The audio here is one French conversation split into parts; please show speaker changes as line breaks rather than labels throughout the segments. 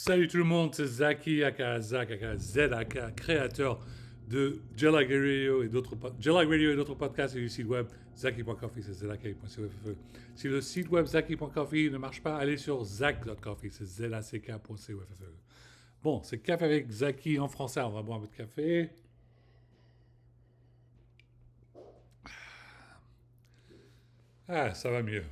Salut tout le monde, c'est Zaki aka Zak aka Z aka créateur de Jellag Radio et d'autres podcasts et du site web Zaki.coffee, c'est zaki.coffee. Si le site web Zaki.coffee ne marche pas, allez sur Zak.coffee, c'est zak.coffee. Bon, c'est café avec Zaki en français, on va boire un peu de café. Ah, ça va mieux.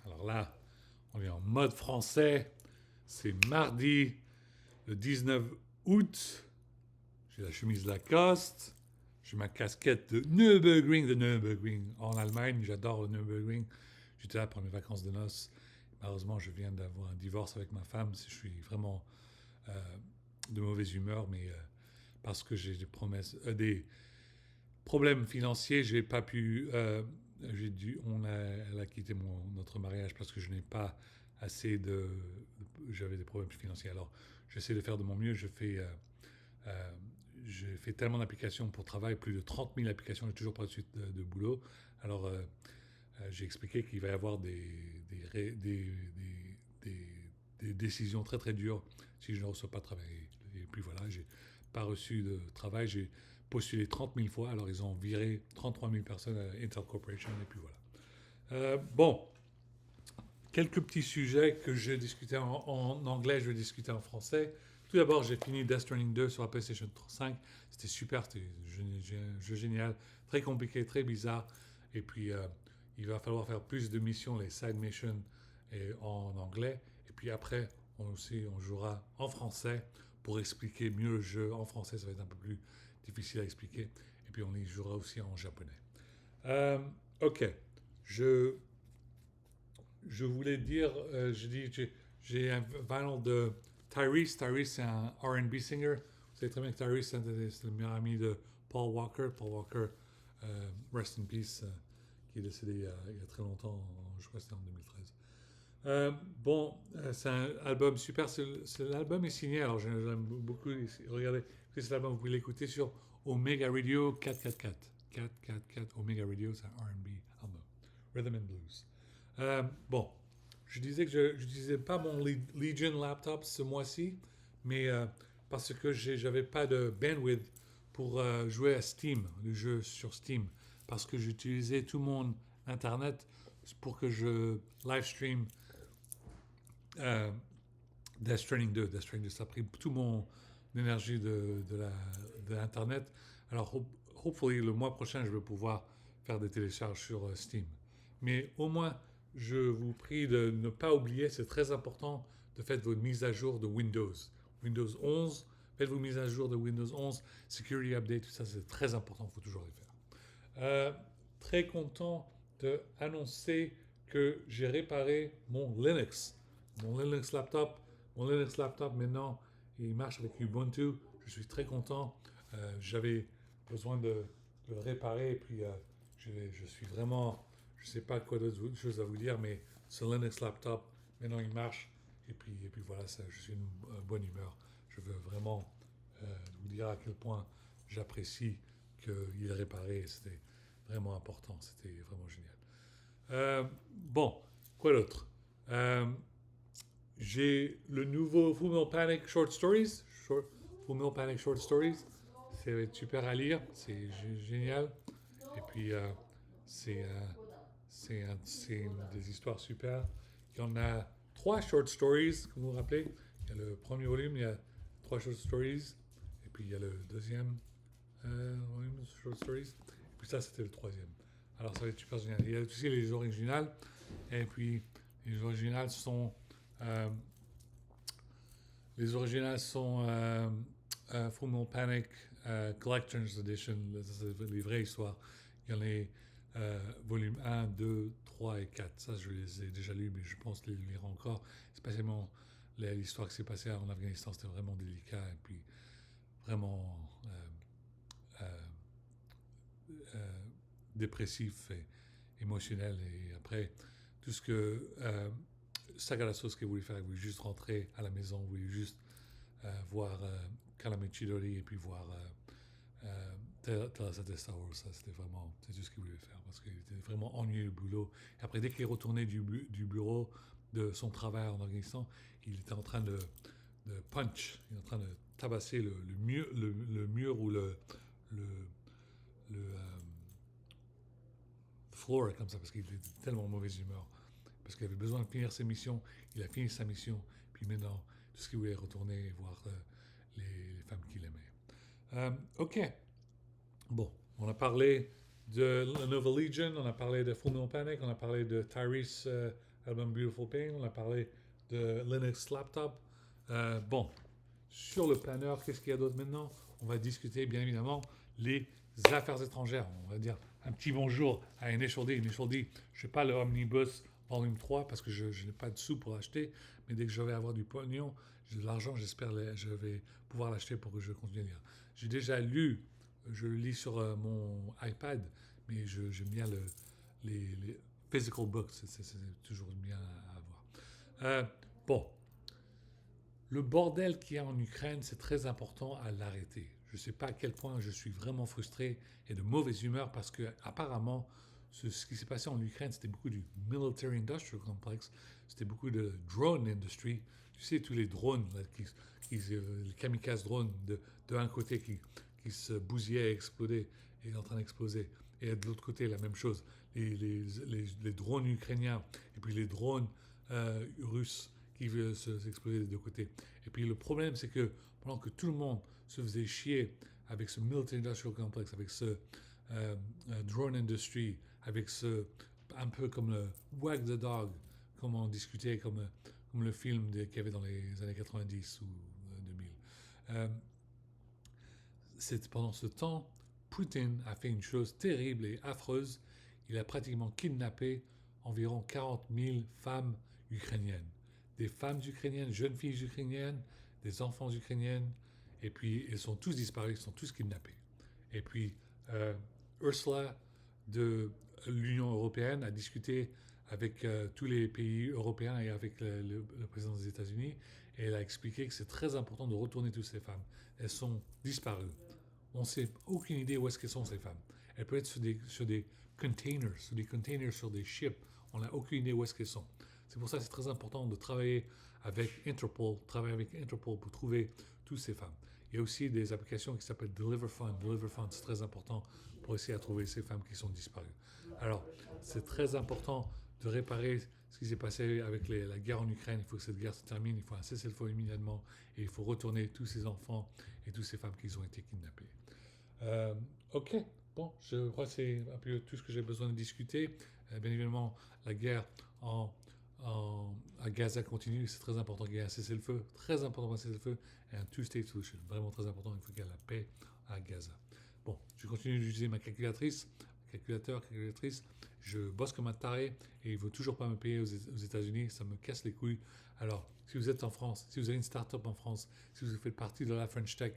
Alors là, on est en mode français, c'est mardi, le 19 août. J'ai la chemise Lacoste. J'ai ma casquette de Nürburgring en Allemagne. J'adore le Nürburgring. J'étais là pour mes vacances de noces. Malheureusement, je viens d'avoir un divorce avec ma femme. Je suis vraiment euh, de mauvaise humeur, mais parce que j'ai des problèmes financiers, j'ai pas pu. Elle a quitté notre mariage parce que je n'ai pas assez de. J'avais des problèmes financiers. Alors, j'essaie de faire de mon mieux. Euh, j'ai fait tellement d'applications pour travail, plus de 30 000 applications, j'ai toujours pas de suite de boulot. Alors, j'ai expliqué qu'il va y avoir des, des décisions très très dures si je ne reçois pas de travail. Et puis voilà, j'ai pas reçu de travail, j'ai postulé 30 000 fois, alors ils ont viré 33 000 personnes à Intel Corporation, et puis voilà. Bon, quelques petits sujets que j'ai discuté en anglais, je vais discuter en français. Tout d'abord, j'ai fini Death Stranding 2 sur la PlayStation 5. C'était super, c'était un jeu génial, très compliqué, très bizarre. Et puis, il va falloir faire plus de missions, les side missions, en anglais. Et puis après, on jouera en français pour expliquer mieux le jeu. En français, ça va être un peu plus difficile à expliquer. Et puis, on y jouera aussi en japonais. Euh, ok, je je voulais dire, j'ai un vinyl de Tyrese. Tyrese, c'est un R&B singer. Vous savez très bien que Tyrese, c'est le meilleur ami de Paul Walker. Paul Walker, rest in peace, qui est décédé il y a très longtemps, je crois que c'était en 2013. Bon, c'est un album super. L'album est signé, alors j'aime beaucoup. Regardez, cet album, vous pouvez l'écouter sur Omega Radio 444. 444 Omega Radio, c'est un R&B album. Rhythm and Blues. Bon, je disais que je n'utilisais pas mon Legion laptop ce mois-ci, mais parce que j'avais pas de bandwidth pour jouer à Steam, le jeu sur Steam, parce que j'utilisais tout mon internet pour que je live stream euh, Death Stranding 2. Death Stranding 2, ça a pris tout mon énergie de l'internet. Alors, hopefully, le mois prochain, je vais pouvoir faire des télécharges sur Steam. Mais au moins, je vous prie de ne pas oublier, c'est très important, de faire vos mises à jour de Windows. Windows 11, faites vos mises à jour de Windows 11, Security Update, tout ça, c'est très important, il faut toujours les faire. Euh, Très content d'annoncer que j'ai réparé mon Linux. Mon Linux laptop, maintenant, il marche avec Ubuntu. Je suis très content. J'avais besoin de le réparer et puis je suis vraiment, je ne sais pas quoi d'autre chose à vous dire, mais ce Linux laptop, maintenant il marche. Et puis voilà, ça, je suis une bonne humeur. Je veux vraiment vous dire à quel point j'apprécie qu'il est réparé. C'était vraiment important. C'était vraiment génial. Bon, quoi d'autre? Euh, j'ai le nouveau Full Metal Panic Short Stories. Full Metal Panic Short Stories. C'est super à lire. C'est génial. Et puis, c'est des histoires super. Il y en a trois short stories, comme vous vous rappelez. Il y a le premier volume, il y a trois short stories. Et puis, il y a le deuxième volume de short stories. Et puis, ça, c'était le troisième. Alors, ça va être super génial. Il y a aussi les originales. Et puis, les originales sont euh, Full Metal Panic Collector's Edition, les vraies histoires. Il y en a volume 1, 2, 3 et 4. Ça, je les ai déjà lus, mais je pense les lire encore. Spécialement l'histoire qui s'est passée en Afghanistan, c'était vraiment délicat et puis vraiment euh, euh, dépressif et émotionnel. Et après, tout ce que Sagara Sosuke voulait faire, il voulait juste rentrer à la maison, il voulait juste voir Kalame Chidori et puis voir Teresa de Star Wars. Ça, c'est tout ce qu'il voulait faire parce qu'il était vraiment ennuyé du boulot. Et après, dès qu'il est retourné du bureau de son travail en Afghanistan, il était en train punch. Il est en train de tabasser le mur ou le floor comme ça parce qu'il était tellement en mauvaise humeur. Parce qu'il avait besoin de finir ses missions. Il a fini sa mission. Puis maintenant, tout ce qu'il voulait retourner et voir les femmes qu'il aimait. OK. Bon, on a parlé de Lenovo Legion, on a parlé de Full Metal Panic, on a parlé de Tyrese album Beautiful Pain, on a parlé de Linux Laptop. Bon, sur le planeur, qu'est-ce qu'il y a d'autre maintenant? On va discuter bien évidemment les affaires étrangères. On va dire un petit bonjour à Initial D. Initial D, je ne sais pas le Omnibus Volume 3 parce que je n'ai pas de sous pour l'acheter, mais dès que je vais avoir du pognon, j'ai de l'argent, j'espère que je vais pouvoir l'acheter pour que je continue à lire. J'ai déjà lu, je le lis sur mon iPad, mais j'aime bien les physical books, c'est toujours bien à avoir. Bon, le bordel qu'il y a en Ukraine, c'est très important à l'arrêter. Je ne sais pas à quel point je suis vraiment frustré et de mauvaise humeur parce que apparemment, ce qui s'est passé en Ukraine, c'était beaucoup du military industrial complex, c'était beaucoup de drone industry. Tu sais, tous les drones, là, les kamikazes drones de un côté qui se bousillaient et explodaient, et en train d'exploser. Et de l'autre côté, la même chose. Les drones ukrainiens et puis les drones russes qui veulent s'exploser des deux côtés. Et puis le problème, c'est que pendant que tout le monde se faisait chier avec ce military industrial complex, avec ce drone industry, avec ce un peu comme le wag the dog, comme on discutait, comme le film qu'il y avait dans les années 90 ou 2000. C'est pendant ce temps, Poutine a fait une chose terrible et affreuse. Il a pratiquement kidnappé environ 40 000 femmes ukrainiennes. Des femmes ukrainiennes, jeunes filles ukrainiennes, des enfants ukrainiennes, et puis ils sont tous disparus, ils sont tous kidnappés. Et puis Ursula de l'Union européenne a discuté avec tous les pays européens et avec le président des États-Unis, et elle a expliqué que c'est très important de retourner toutes ces femmes. Elles sont disparues. On ne sait aucune idée où est-ce qu'elles sont ces femmes. Elles peuvent être sur des containers, sur des ships. On n'a aucune idée où est-ce qu'elles sont. C'est pour ça que c'est très important de travailler avec Interpol pour trouver toutes ces femmes. Il y a aussi des applications qui s'appellent Deliver Fund. Deliver Fund, c'est très important pour essayer à trouver ces femmes qui sont disparues. Alors, c'est très important de réparer ce qui s'est passé avec la guerre en Ukraine. Il faut que cette guerre se termine, il faut un cessez-le-feu immédiatement et il faut retourner tous ces enfants et toutes ces femmes qui ont été kidnappées. Ok, bon, je crois que c'est un peu tout ce que j'ai besoin de discuter. Bien évidemment, la guerre à Gaza continue, c'est très important qu'il y ait un cessez-le-feu, très important un cessez-le-feu et un two-state solution, vraiment très important, il faut qu'il y ait la paix à Gaza. Bon, je continue d'utiliser ma calculatrice, je bosse comme un taré et il ne veut toujours pas me payer aux États-Unis, ça me casse les couilles. Alors, si vous êtes en France, si vous avez une start-up en France, si vous faites partie de la French Tech,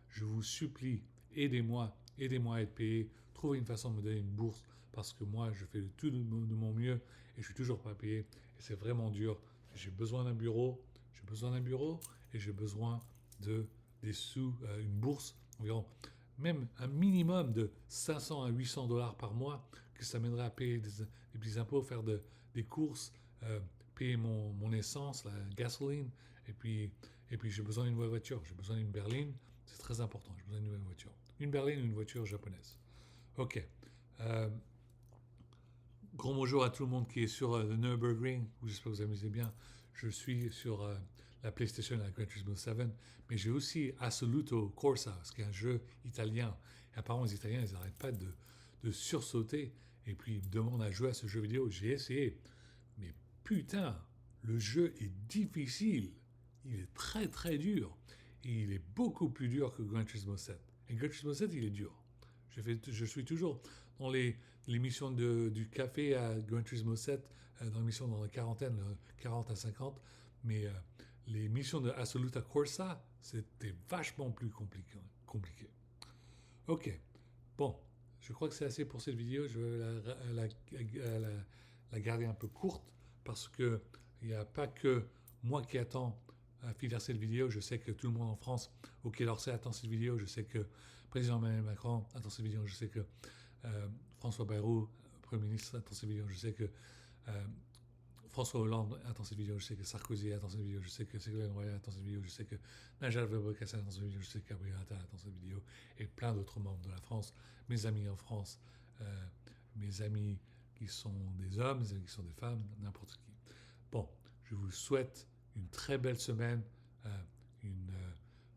je vous supplie, aidez-moi à être payé, trouvez une façon de me donner une bourse parce que moi, je fais tout de mon mieux et je ne suis toujours pas payé et c'est vraiment dur. J'ai besoin d'un bureau, et j'ai besoin des sous, une bourse environ, même un minimum de 500 à 800 dollars par mois, que ça m'aiderait à payer des petits impôts, faire des courses, payer mon essence, la gasoline, et puis j'ai besoin d'une nouvelle voiture, j'ai besoin d'une berline, c'est très important, j'ai besoin d'une nouvelle voiture. Une berline ou une voiture japonaise. Ok. Grand bonjour à tout le monde qui est sur le Nürburgring, j'espère que vous amusez bien. Je suis sur la PlayStation, la Gran Turismo 7, mais j'ai aussi Assoluto Corsa, ce qui est un jeu italien. Et apparemment, les Italiens, ils n'arrêtent pas de sursauter et puis ils me demandent à jouer à ce jeu vidéo. J'ai essayé, mais putain, le jeu est difficile. Il est très très dur. Et il est beaucoup plus dur que Gran Turismo 7. Et Gran Turismo 7, il est dur. Je suis toujours dans l'émission du café à Gran Turismo 7, dans l'émission dans la quarantaine, 40 à 50, mais les missions de Assoluta Corsa, c'était vachement plus compliqué. Ok, bon, je crois que c'est assez pour cette vidéo, je vais la garder un peu courte, parce qu'il n'y a pas que moi qui attends à finir cette vidéo, je sais que tout le monde en France, au Quai d'Orsay attend cette vidéo, je sais que le président Emmanuel Macron attend cette vidéo, je sais que François Bayrou, Premier ministre, attend cette vidéo, je sais que François Hollande attend cette vidéo, je sais que Sarkozy attend cette vidéo, je sais que Ségolène Royal attend cette vidéo, je sais que Najat Vallaud-Belkacem attend cette vidéo, je sais que Gabriel Attal attend cette vidéo, et plein d'autres membres de la France, mes amis en France, mes amis qui sont des hommes, mes amis qui sont des femmes, n'importe qui. Bon, je vous souhaite une très belle semaine,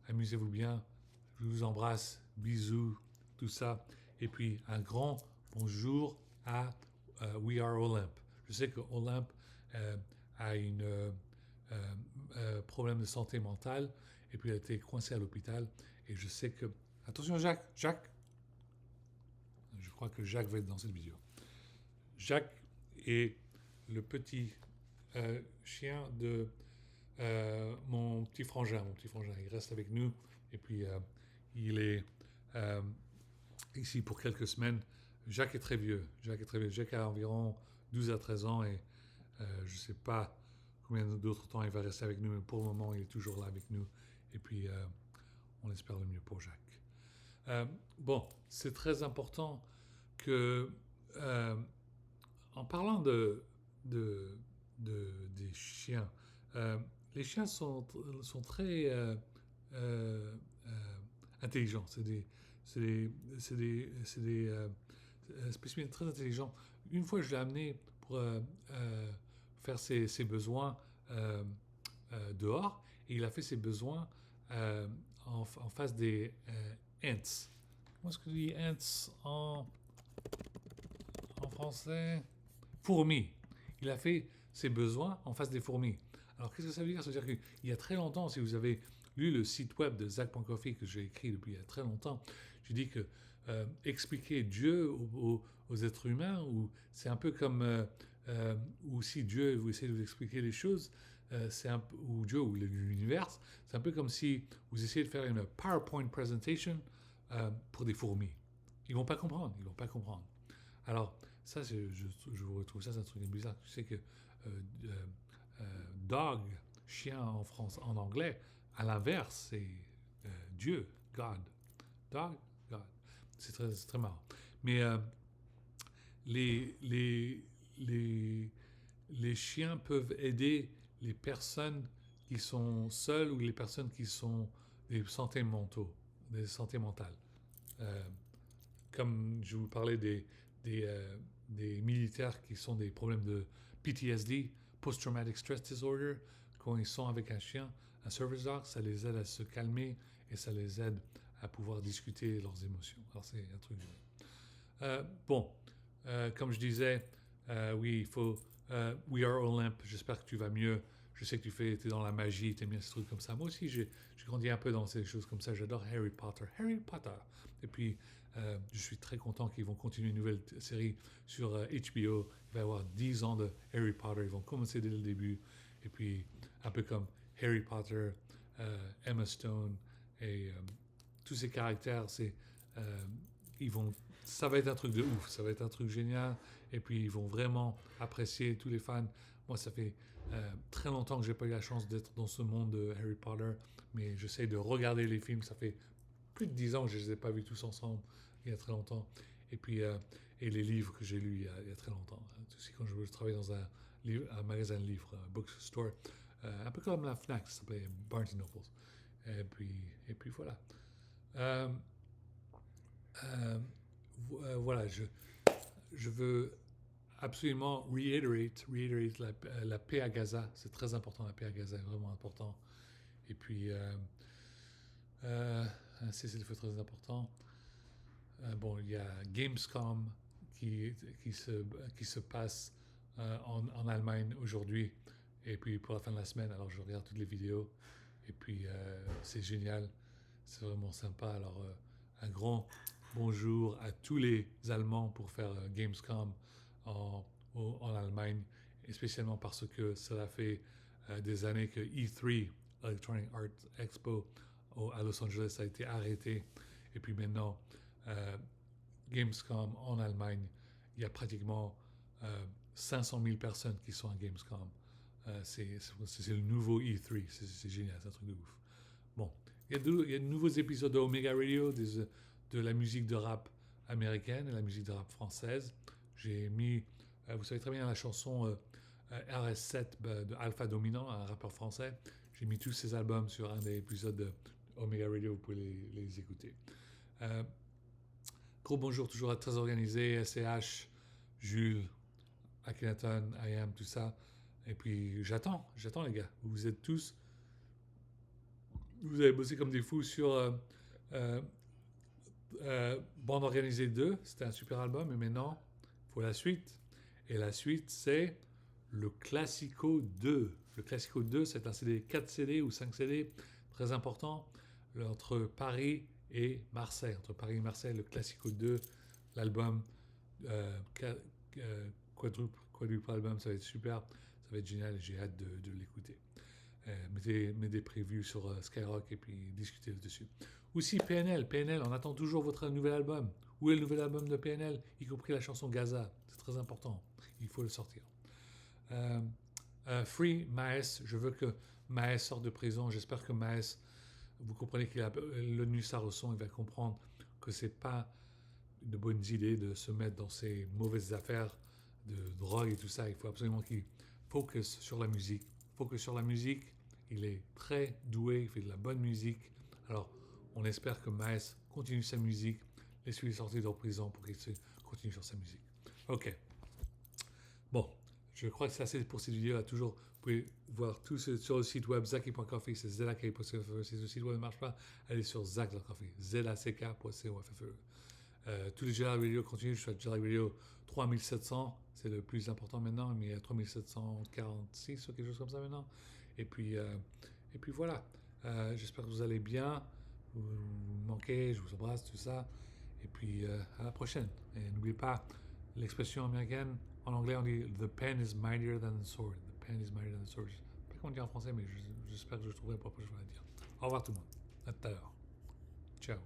amusez-vous bien, je vous embrasse, bisous, tout ça, et puis un grand bonjour à We Are Olympe. Je sais que Olympe a un problème de santé mentale et puis elle a été coincée à l'hôpital. Et je sais que... Attention Jacques. Je crois que Jacques va être dans cette vidéo. Jacques est le petit chien de mon petit frangin. Il reste avec nous et puis il est ici pour quelques semaines. Jacques est très vieux. Jacques a environ 12 à 13 ans et je ne sais pas combien d'autres temps il va rester avec nous, mais pour le moment, il est toujours là avec nous. Et puis, on espère le mieux pour Jacques. Bon, c'est très important que, en parlant des chiens, les chiens sont très intelligents. C'est des spécimens très intelligents. Une fois, je l'ai amené pour faire ses besoins dehors, et il a fait ses besoins en face des ants. Comment est-ce que je dis ants en français? Fourmis. Il a fait ses besoins en face des fourmis. Alors, qu'est-ce que ça veut dire? Ça veut dire qu'il y a très longtemps, si vous avez lu le site web de Zach.coffee que j'ai écrit depuis il y a très longtemps, j'ai dit que expliquer Dieu aux êtres humains, ou c'est un peu comme ou si Dieu vous essayez de vous expliquer les choses, ou Dieu ou l'univers, c'est un peu comme si vous essayez de faire une PowerPoint presentation pour des fourmis. Ils vont pas comprendre. Alors ça, je retrouve ça, c'est un truc bizarre. Je sais que dog, chien en anglais, à l'inverse, c'est Dieu, God. Dog, God. C'est très marrant. Mais les chiens peuvent aider les personnes qui sont seules ou les personnes qui sont des santé mentales. Comme je vous parlais des militaires qui sont des problèmes de PTSD, Post-Traumatic Stress Disorder, quand ils sont avec un chien, un service dog, ça les aide à se calmer et ça les aide à pouvoir discuter leurs émotions. Alors c'est un truc. Comme je disais, oui, il faut We Are Olympe. J'espère que tu vas mieux. Je sais que tu es dans la magie, tu aimes bien ces trucs comme ça. Moi aussi, j'ai grandi un peu dans ces choses comme ça. J'adore Harry Potter. Et puis, je suis très content qu'ils vont continuer une nouvelle série sur HBO. Il va y avoir 10 ans de Harry Potter. Ils vont commencer dès le début. Et puis, un peu comme Harry Potter, Emma Stone et tous ces caractères, ça va être un truc de ouf, ça va être un truc génial, et puis ils vont vraiment apprécier, tous les fans. Moi, ça fait très longtemps que j'ai pas eu la chance d'être dans ce monde de Harry Potter, mais j'essaie de regarder les films. Ça fait plus de 10 ans que je les ai pas vus tous ensemble, il y a très longtemps. Et puis, et les livres que j'ai lus il y a très longtemps. Aussi, quand je travaillais dans un magasin de livres, un bookstore, un peu comme la Fnac, ça s'appelait Barnes Nobles. Et puis voilà. Voilà, je veux absolument reiterate la paix à Gaza. C'est très important, la paix à Gaza est vraiment important. Et puis, un cessez-le-feu très important. Il y a Gamescom qui se passe en Allemagne aujourd'hui. Et puis, pour la fin de la semaine, alors je regarde toutes les vidéos. Et puis, c'est génial. C'est vraiment sympa. Alors, un grand bonjour à tous les Allemands pour faire Gamescom en Allemagne, et spécialement parce que cela fait des années que E3, Electronic Arts Expo, à Los Angeles a été arrêté. Et puis maintenant, Gamescom en Allemagne, il y a pratiquement 500 000 personnes qui sont à Gamescom. C'est le nouveau E3, c'est génial, c'est un truc de ouf. Bon, il y a de nouveaux épisodes de Omega Radio, de la musique de rap américaine et la musique de rap française. J'ai mis, vous savez très bien la chanson RS7 de Alpha Dominant, un rappeur français. J'ai mis tous ses albums sur un des épisodes de Omega Radio, vous pouvez les écouter. Gros bonjour toujours à Très Organisé, SCH, Jules, Akhenaton, IAM, tout ça. Et puis j'attends les gars. Vous êtes tous, vous avez bossé comme des fous sur Bande Organisée 2, c'était un super album, et maintenant, il faut la suite. Et la suite, c'est le Classico 2. Le Classico 2, c'est un CD, 4 CD ou 5 CD, très important, entre Paris et Marseille. Entre Paris et Marseille, le Classico 2, l'album quadruple album, ça va être super, ça va être génial, j'ai hâte de l'écouter. Mettez des previews sur Skyrock et puis discutez dessus. Aussi PNL, on attend toujours votre nouvel album. Où est le nouvel album de PNL, y compris la chanson Gaza? C'est très important, il faut le sortir. Free Maes, je veux que Maes sorte de prison. J'espère que Maes, vous comprenez qu'il a le nussard au son, il va comprendre que c'est pas de bonnes idées de se mettre dans ces mauvaises affaires de drogue et tout ça. Il faut absolument qu'il focus sur la musique. Il est très doué, il fait de la bonne musique. Alors, on espère que Maes continue sa musique, laisse-lui sortir de prison pour qu'il continue sur sa musique. Ok. Bon, je crois que c'est assez pour cette vidéo. Toujours, vous pouvez voir tout sur le site web zaki.coffee, c'est zaki.coffee. Si le site web ne marche pas, allez sur zak.coffee, zack.co.fe. Tous les Jedi Radio continuent. Je suis à Jedi Radio 3700, c'est le plus important maintenant, mais il y a 3746 ou quelque chose comme ça maintenant. Et puis voilà. J'espère que vous allez bien. Vous me manquez, je vous embrasse, tout ça. Et puis à la prochaine. Et n'oubliez pas l'expression américaine. En anglais, on dit The pen is mightier than the sword. The pen is mightier than the sword. Je ne sais pas comment dire en français, mais j'espère que je trouverai pas pour je vais le dire. Au revoir tout le monde. À tout à l'heure. Ciao.